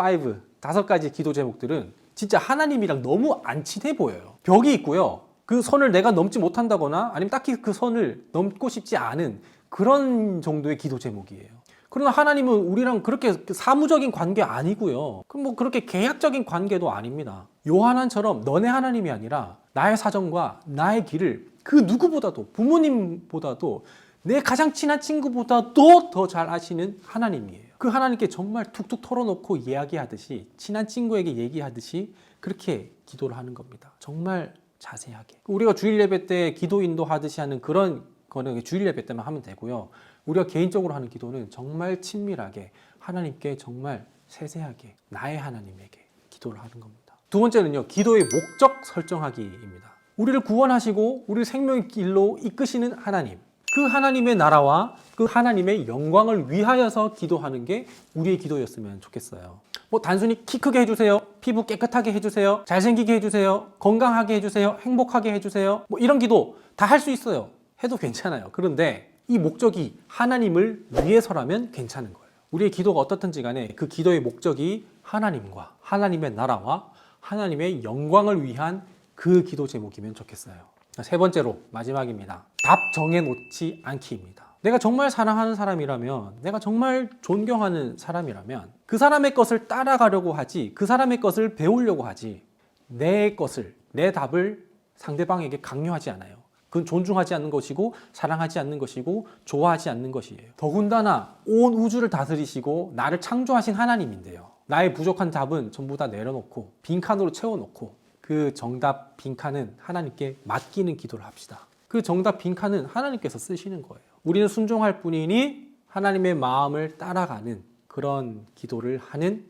5가지 기도 제목들은 진짜 하나님이랑 너무 안 친해 보여요. 벽이 있고요. 그 선을 내가 넘지 못한다거나 아니면 딱히 그 선을 넘고 싶지 않은 그런 정도의 기도 제목이에요. 그러나 하나님은 우리랑 그렇게 사무적인 관계 아니고요. 그럼 그렇게 계약적인 관계도 아닙니다. 요한처럼 너네 하나님이 아니라 나의 사정과 나의 길을 그 누구보다도, 부모님보다도, 내 가장 친한 친구보다도 더 잘 아시는 하나님이에요. 그 하나님께 정말 툭툭 털어놓고 이야기하듯이, 친한 친구에게 얘기하듯이 그렇게 기도를 하는 겁니다. 정말 자세하게. 우리가 주일 예배 때 기도 인도하듯이 하는 그런 거는 주일 예배 때만 하면 되고요. 우리가 개인적으로 하는 기도는 정말 친밀하게 하나님께 정말 세세하게 나의 하나님에게 기도를 하는 겁니다. 두 번째는요, 기도의 목적 설정하기입니다. 우리를 구원하시고 우리를 생명의 길로 이끄시는 하나님, 그 하나님의 나라와 그 하나님의 영광을 위하여서 기도하는 게 우리의 기도였으면 좋겠어요. 단순히 키 크게 해주세요, 피부 깨끗하게 해주세요, 잘생기게 해주세요, 건강하게 해주세요, 행복하게 해주세요, 이런 기도 다 할 수 있어요. 해도 괜찮아요. 그런데 이 목적이 하나님을 위해서라면 괜찮은 거예요. 우리의 기도가 어떻든지 간에 그 기도의 목적이 하나님과 하나님의 나라와 하나님의 영광을 위한 그 기도 제목이면 좋겠어요. 세 번째로 마지막입니다. 답 정해놓지 않기입니다. 내가 정말 사랑하는 사람이라면, 내가 정말 존경하는 사람이라면 그 사람의 것을 따라가려고 하지, 그 사람의 것을 배우려고 하지, 내 것을, 내 답을 상대방에게 강요하지 않아요. 그건 존중하지 않는 것이고 사랑하지 않는 것이고 좋아하지 않는 것이에요. 더군다나 온 우주를 다스리시고 나를 창조하신 하나님인데요, 나의 부족한 답은 전부 다 내려놓고 빈칸으로 채워놓고 그 정답 빈칸은 하나님께 맡기는 기도를 합시다. 그 정답 빈칸은 하나님께서 쓰시는 거예요. 우리는 순종할 뿐이니 하나님의 마음을 따라가는 그런 기도를 하는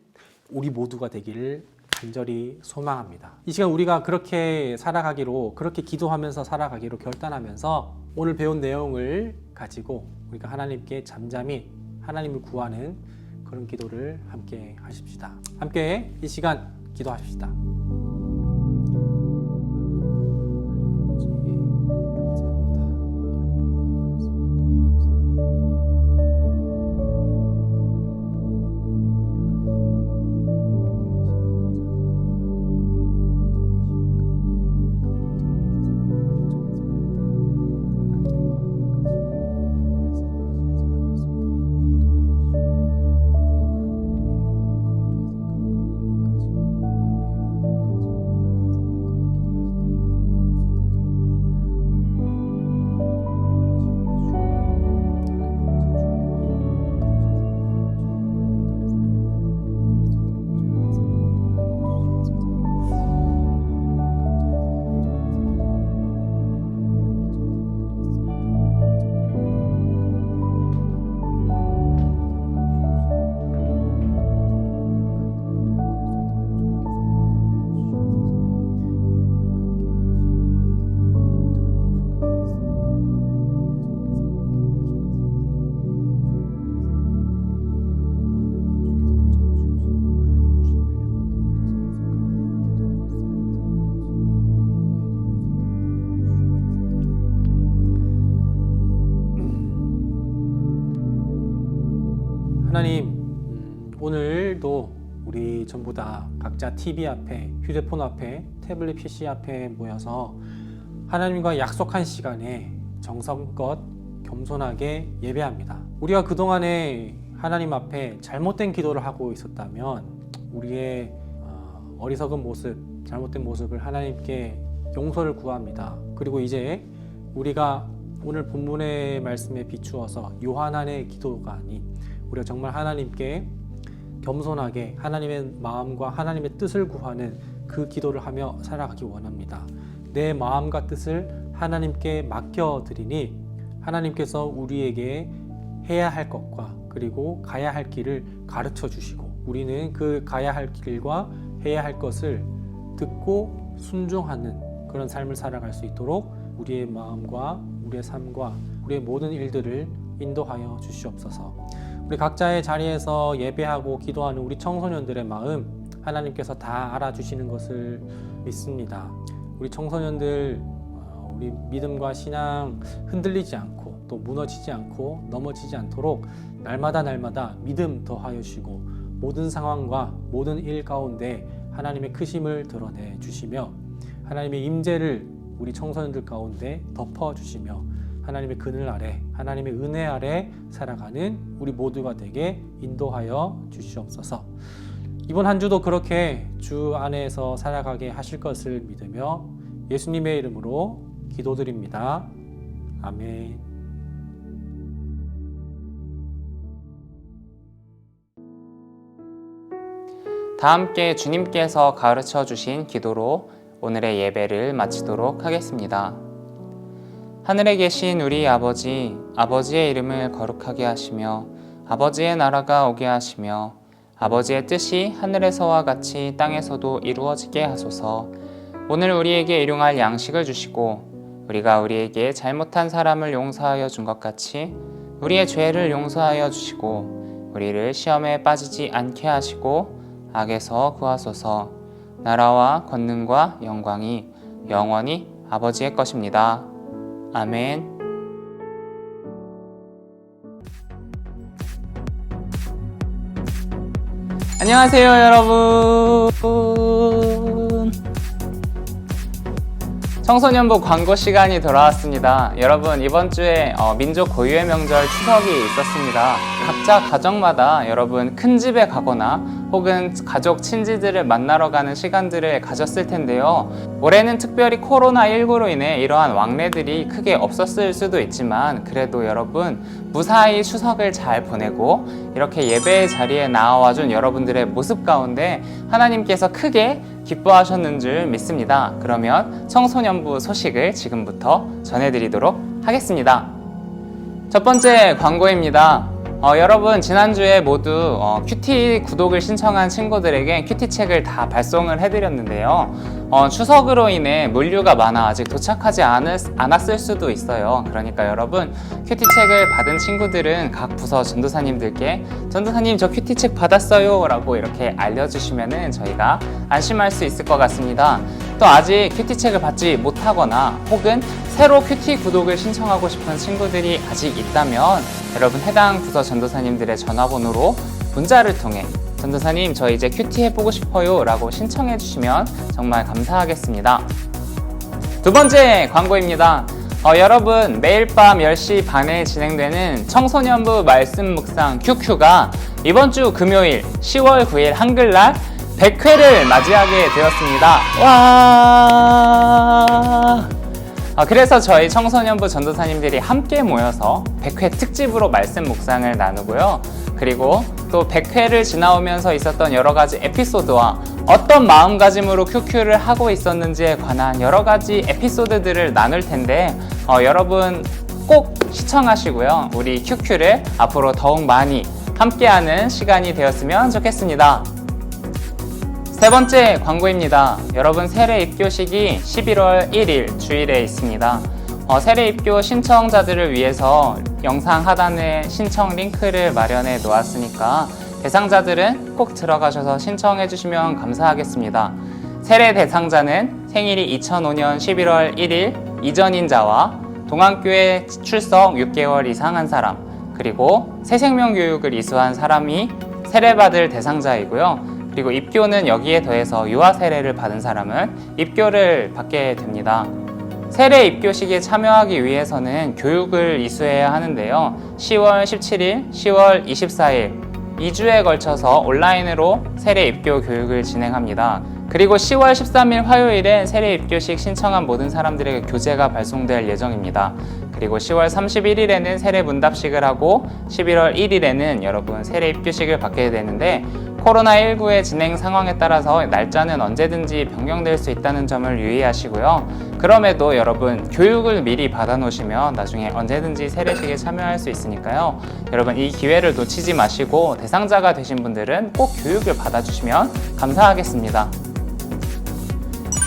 우리 모두가 되기를 간절히 소망합니다. 이 시간 우리가 그렇게 살아가기로, 그렇게 기도하면서 살아가기로 결단하면서 오늘 배운 내용을 가지고 우리가 하나님께 잠잠히 하나님을 구하는 그런 기도를 함께 하십시다. 함께 이 시간 기도하십시다. 하나님, 오늘도 우리 전부 다 각자 TV 앞에, 휴대폰 앞에, 태블릿 PC 앞에 모여서 하나님과 약속한 시간에 정성껏 겸손하게 예배합니다. 우리가 그동안에 하나님 앞에 잘못된 기도를 하고 있었다면 우리의 어리석은 모습, 잘못된 모습을 하나님께 용서를 구합니다. 그리고 이제 우리가 오늘 본문의 말씀에 비추어서 요한안의 기도가 아닌 우리가 정말 하나님께 겸손하게 하나님의 마음과 하나님의 뜻을 구하는 그 기도를 하며 살아가기 원합니다. 내 마음과 뜻을 하나님께 맡겨드리니 하나님께서 우리에게 해야 할 것과 그리고 가야 할 길을 가르쳐 주시고 우리는 그 가야 할 길과 해야 할 것을 듣고 순종하는 그런 삶을 살아갈 수 있도록 우리의 마음과 우리의 삶과 우리의 모든 일들을 인도하여 주시옵소서. 우리 각자의 자리에서 예배하고 기도하는 우리 청소년들의 마음 하나님께서 다 알아주시는 것을 믿습니다. 우리 청소년들 우리 믿음과 신앙 흔들리지 않고 또 무너지지 않고 넘어지지 않도록 날마다 믿음 더하여 주시고 모든 상황과 모든 일 가운데 하나님의 크심을 드러내 주시며 하나님의 임재를 우리 청소년들 가운데 덮어 주시며 하나님의 그늘 아래 하나님의 은혜 아래 살아가는 우리 모두가 되게 인도하여 주시옵소서. 이번 한 주도 그렇게 주 안에서 살아가게 하실 것을 믿으며 예수님의 이름으로 기도드립니다. 아멘. 다 함께 주님께서 가르쳐 주신 기도로 오늘의 예배를 마치도록 하겠습니다. 하늘에 계신 우리 아버지, 아버지의 이름을 거룩하게 하시며 아버지의 나라가 오게 하시며 아버지의 뜻이 하늘에서와 같이 땅에서도 이루어지게 하소서. 오늘 우리에게 일용할 양식을 주시고 우리가 우리에게 잘못한 사람을 용서하여 준 것 같이 우리의 죄를 용서하여 주시고 우리를 시험에 빠지지 않게 하시고 악에서 구하소서. 나라와 권능과 영광이 영원히 아버지의 것입니다. 아멘. 안녕하세요, 여러분. 청소년부 광고 시간이 돌아왔습니다. 여러분, 이번 주에 민족 고유의 명절 추석이 있었습니다. 각자 가정마다 여러분 큰 집에 가거나 혹은 가족 친지들을 만나러 가는 시간들을 가졌을 텐데요. 올해는 특별히 코로나19로 인해 이러한 왕래들이 크게 없었을 수도 있지만 그래도 여러분 무사히 추석을 잘 보내고 이렇게 예배의 자리에 나와준 여러분들의 모습 가운데 하나님께서 크게 기뻐하셨는 줄 믿습니다. 그러면 청소년부 소식을 지금부터 전해드리도록 하겠습니다. 첫 번째 광고입니다. 여러분 지난주에 모두 큐티 구독을 신청한 친구들에게 큐티 책을 다 발송을 해드렸는데요. 추석으로 인해 물류가 많아 아직 도착하지 않았을 수도 있어요. 그러니까 여러분 큐티 책을 받은 친구들은 각 부서 전도사님들께 전도사님 저 큐티 책 받았어요 라고 이렇게 알려주시면은 저희가 안심할 수 있을 것 같습니다. 또 아직 큐티 책을 받지 못하거나 혹은 새로 큐티 구독을 신청하고 싶은 친구들이 아직 있다면 여러분 해당 부서 전도사님들의 전화번호로 문자를 통해 전도사님 저 이제 큐티 해보고 싶어요 라고 신청해 주시면 정말 감사하겠습니다. 두 번째 광고입니다. 여러분 매일 밤 10시 반에 진행되는 청소년부 말씀 묵상 QQ가 이번 주 금요일 10월 9일 한글날 100회를 맞이하게 되었습니다. 와! 그래서 저희 청소년부 전도사님들이 함께 모여서 100회 특집으로 말씀 묵상을 나누고요. 그리고 또 100회를 지나오면서 있었던 여러 가지 에피소드와 어떤 마음가짐으로 QQ를 하고 있었는지에 관한 여러 가지 에피소드들을 나눌 텐데 여러분 꼭 시청하시고요. 우리 QQ를 앞으로 더욱 많이 함께하는 시간이 되었으면 좋겠습니다. 세 번째 광고입니다. 여러분 세례 입교식이 11월 1일 주일에 있습니다. 세례 입교 신청자들을 위해서 영상 하단에 신청 링크를 마련해 놓았으니까 대상자들은 꼭 들어가셔서 신청해 주시면 감사하겠습니다. 세례 대상자는 생일이 2005년 11월 1일 이전인 자와 동안교회 출석 6개월 이상 한 사람, 그리고 새생명 교육을 이수한 사람이 세례받을 대상자이고요. 그리고 입교는 여기에 더해서 유아 세례를 받은 사람은 입교를 받게 됩니다. 세례 입교식에 참여하기 위해서는 교육을 이수해야 하는데요. 10월 17일, 10월 24일 2주에 걸쳐서 온라인으로 세례 입교 교육을 진행합니다. 그리고 10월 13일 화요일에 세례 입교식 신청한 모든 사람들에게 교재가 발송될 예정입니다. 그리고 10월 31일에는 세례 문답식을 하고 11월 1일에는 여러분 세례 입교식을 받게 되는데 코로나19의 진행 상황에 따라서 날짜는 언제든지 변경될 수 있다는 점을 유의하시고요. 그럼에도 여러분 교육을 미리 받아놓으시면 나중에 언제든지 세례식에 참여할 수 있으니까요. 여러분 이 기회를 놓치지 마시고 대상자가 되신 분들은 꼭 교육을 받아주시면 감사하겠습니다.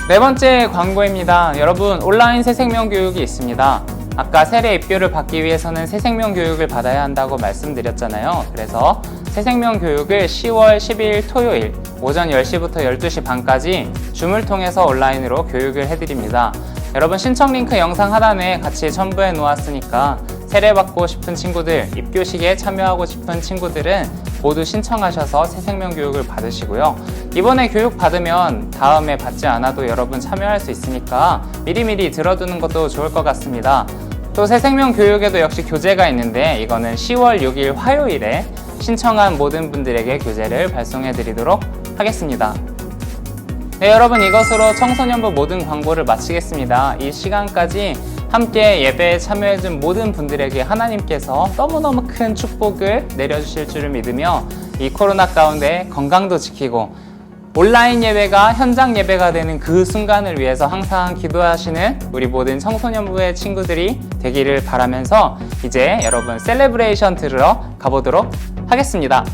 네 번째 광고입니다. 여러분 온라인 새생명 교육이 있습니다. 아까 세례 입교를 받기 위해서는 새생명 교육을 받아야 한다고 말씀드렸잖아요. 그래서 새생명 교육을 10월 12일 토요일 오전 10시부터 12시 반까지 줌을 통해서 온라인으로 교육을 해드립니다. 여러분 신청 링크 영상 하단에 같이 첨부해 놓았으니까 세례받고 싶은 친구들, 입교식에 참여하고 싶은 친구들은 모두 신청하셔서 새생명 교육을 받으시고요. 이번에 교육 받으면 다음에 받지 않아도 여러분 참여할 수 있으니까 미리미리 들어두는 것도 좋을 것 같습니다. 또 새생명 교육에도 역시 교재가 있는데 이거는 10월 6일 화요일에 신청한 모든 분들에게 교재를 발송해 드리도록 하겠습니다. 네, 여러분 이것으로 청소년부 모든 광고를 마치겠습니다. 이 시간까지 함께 예배에 참여해준 모든 분들에게 하나님께서 너무너무 큰 축복을 내려주실 줄을 믿으며 이 코로나 가운데 건강도 지키고 온라인 예배가 현장 예배가 되는 그 순간을 위해서 항상 기도하시는 우리 모든 청소년부의 친구들이 되기를 바라면서 이제 여러분 셀레브레이션 들으러 가보도록 하겠습니다.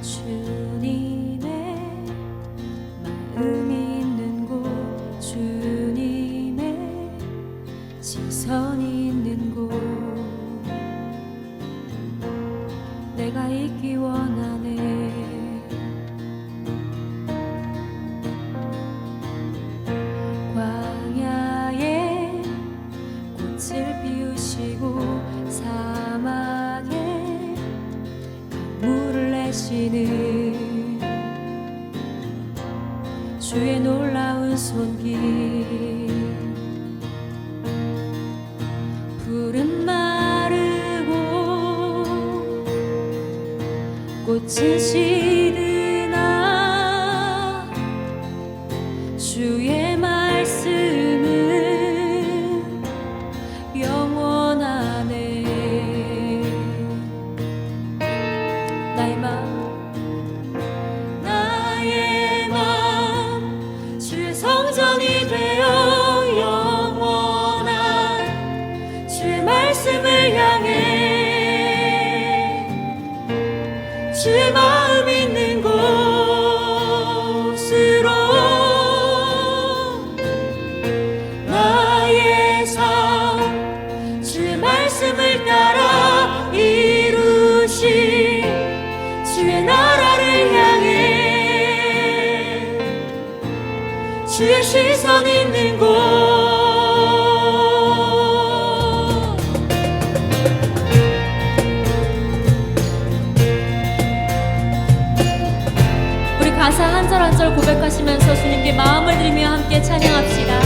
주님의 마음이 있는 곳, 주님의 시선이 있는 곳, 내가 있기 원하네. 광야에 꽃을 피우시고 사막에 강물을 내시는 주의 놀라운 손길. 푸른 마르고 꽃은 시드나 주의 말씀 주의 마음 있는 곳으로 나의 삶 주의 말씀을 따라 이루시 주의 나라를 향해 주의 시선 있는 곳 우리 가사 한 절 한 절 고백하시면서 주님께 마음을 들이며 함께 찬양합시다.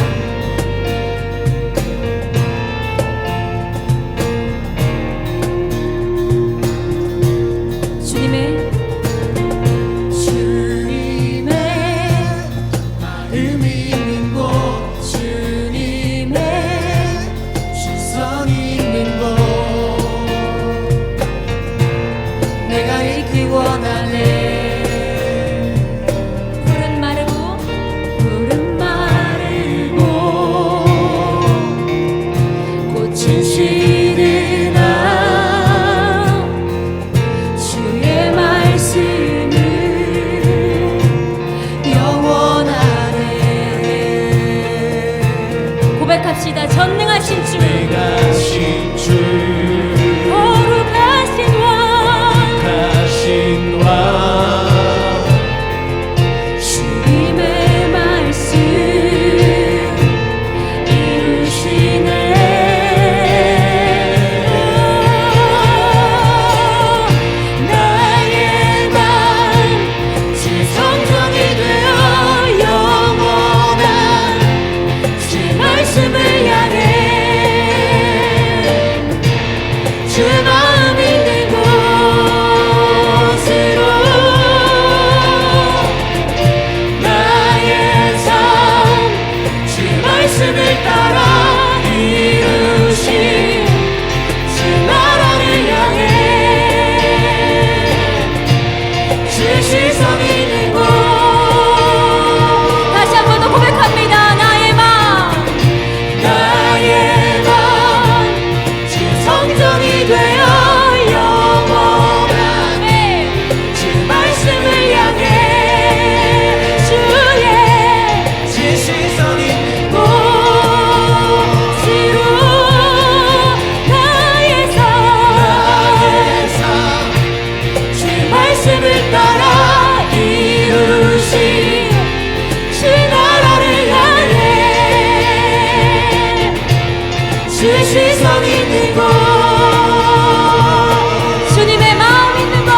고백합시다. 전능하신 주, 거룩하신 왕, 주님의 말씀 이루시네. 나의 맘 주 성전이 되어 영원한 주 말씀을 향해 주의 마음 있는 곳으로 나의 삶 주의 말씀을 따라 이루신 주 나라를 향해 주의 시선 있는 곳 다시 한 번 더 고백합니다. 성전이 되어 영원한 주 말씀을 향해 주의 시선 있는 곳으로 나의 삶 주의 말씀을 따라 이루신 주 나라를 향해 주의 시선 있는 곳 주님의 마음 있는 곳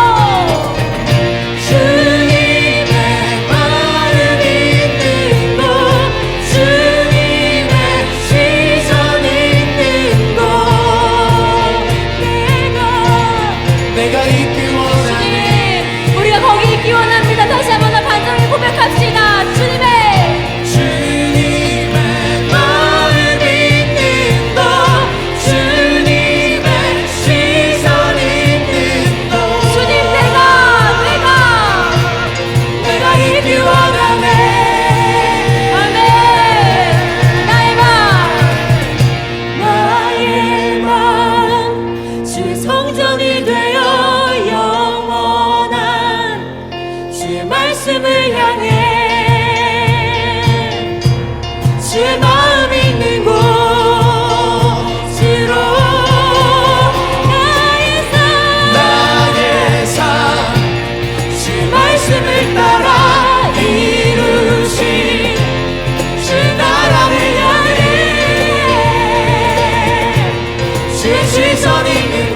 주님의 마음 있는 곳 주님의 시선 있는 곳 내가 있기 원하네. 우리가 거기 있기 원합니다. 다시 한 번 더 간절히 고백합시다. 주님의 마음 있는 곳 주님의 시선 있는 곳 주님 내가 있기 원하네. 아멘. 나의 맘 주의 성전이 되어 영원한 주의 말씀을 향해 주의 마음 있는 곳으로 나의 삶 주의 말씀을 따라 이루신 주 나라를 향해 주의 시선 있는